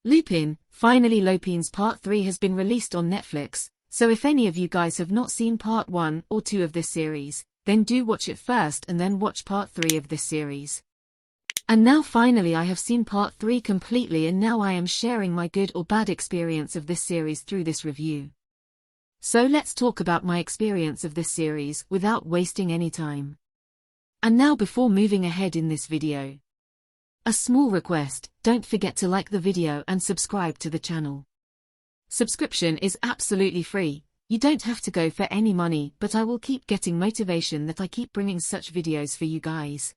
Lupin, finally Lupin's Part 3 has been released on Netflix, so if any of you guys have not seen Part 1 or 2 of this series, then do watch it first and then watch Part 3 of this series. And now finally I have seen Part 3 completely, and now I am sharing my good or bad experience of this series through this review. So let's talk about my experience of this series without wasting any time. And now before moving ahead in this video, a small request, don't forget to like the video and subscribe to the channel. Subscription is absolutely free, you don't have to go for any money, but I will keep getting motivation that I keep bringing such videos for you guys.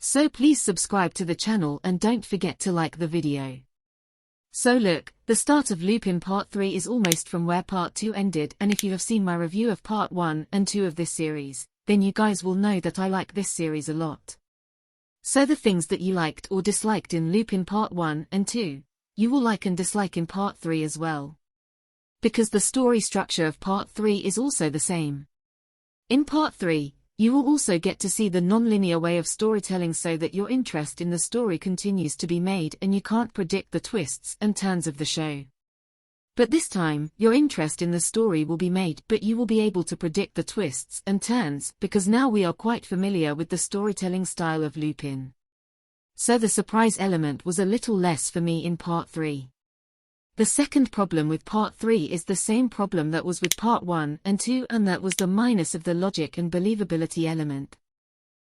So please subscribe to the channel and don't forget to like the video. So look, the start of Lupin Part 3 is almost from where Part 2 ended, and if you have seen my review of Part 1 and 2 of this series, then you guys will know that I like this series a lot. So the things that you liked or disliked in Lupin Part 1 and 2, you will like and dislike in Part 3 as well. Because the story structure of Part 3 is also the same. In Part 3, you will also get to see the non-linear way of storytelling so that your interest in the story continues to be made and you can't predict the twists and turns of the show. But this time, your interest in the story will be made, but you will be able to predict the twists and turns because now we are quite familiar with the storytelling style of Lupin. So the surprise element was a little less for me in Part 3. The second problem with Part 3 is the same problem that was with Part 1 and 2, and that was the minus of the logic and believability element.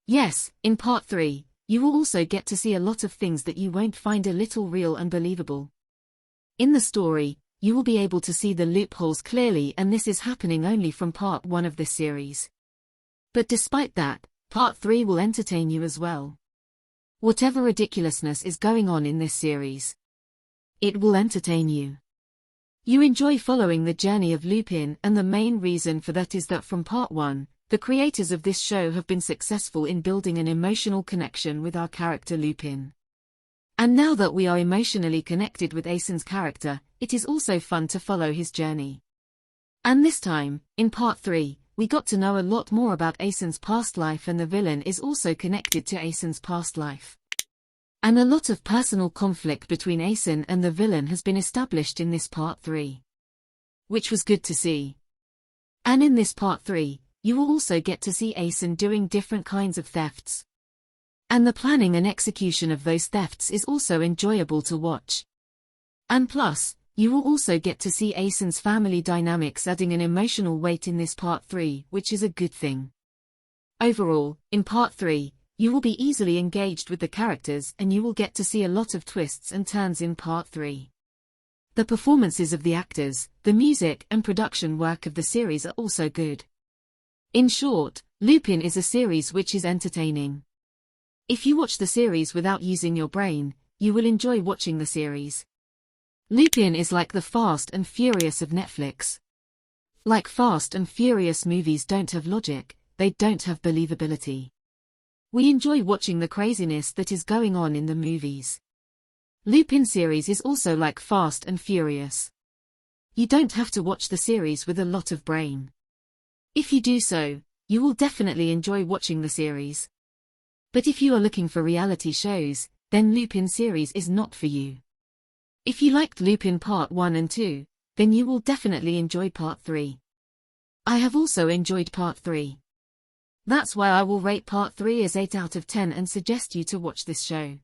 Yes, in Part 3, you will also get to see a lot of things that you won't find a little real and believable. In the story, you will be able to see the loopholes clearly, and this is happening only from Part 1 of this series. But despite that, Part 3 will entertain you as well. Whatever ridiculousness is going on in this series, it will entertain you. You enjoy following the journey of Lupin, and the main reason for that is that from Part 1, the creators of this show have been successful in building an emotional connection with our character Lupin. And now that we are emotionally connected with Aeson's character, it is also fun to follow his journey. And this time, in Part 3, we got to know a lot more about Aeson's past life, and the villain is also connected to Aeson's past life. And a lot of personal conflict between Aeson and the villain has been established in this Part 3. Which was good to see. And in this Part 3, you will also get to see Aeson doing different kinds of thefts. And the planning and execution of those thefts is also enjoyable to watch. And plus, you will also get to see Aeson's family dynamics adding an emotional weight in this Part 3, which is a good thing. Overall, in Part 3, you will be easily engaged with the characters and you will get to see a lot of twists and turns in Part 3. The performances of the actors, the music and production work of the series are also good. In short, Lupin is a series which is entertaining. If you watch the series without using your brain, you will enjoy watching the series. Lupin is like the Fast and Furious of Netflix. Like Fast and Furious movies don't have logic, they don't have believability. We enjoy watching the craziness that is going on in the movies. Lupin series is also like Fast and Furious. You don't have to watch the series with a lot of brain. If you do so, you will definitely enjoy watching the series. But if you are looking for reality shows, then Lupin series is not for you. If you liked Lupin Part 1 and 2, then you will definitely enjoy Part 3. I have also enjoyed Part 3. That's why I will rate Part 3 as 8 out of 10 and suggest you to watch this show.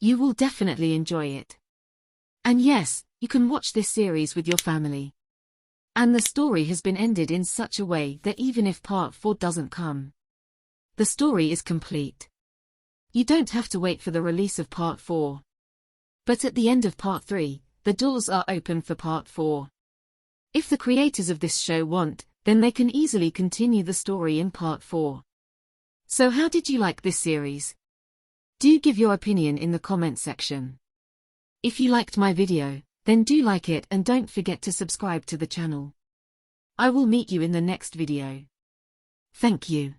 You will definitely enjoy it. And yes, you can watch this series with your family. And the story has been ended in such a way that even if Part 4 doesn't come, the story is complete. You don't have to wait for the release of Part 4. But at the end of Part 3, the doors are open for Part 4. If the creators of this show want, then they can easily continue the story in Part 4. So how did you like this series? Do give your opinion in the comment section. If you liked my video, then do like it and don't forget to subscribe to the channel. I will meet you in the next video. Thank you.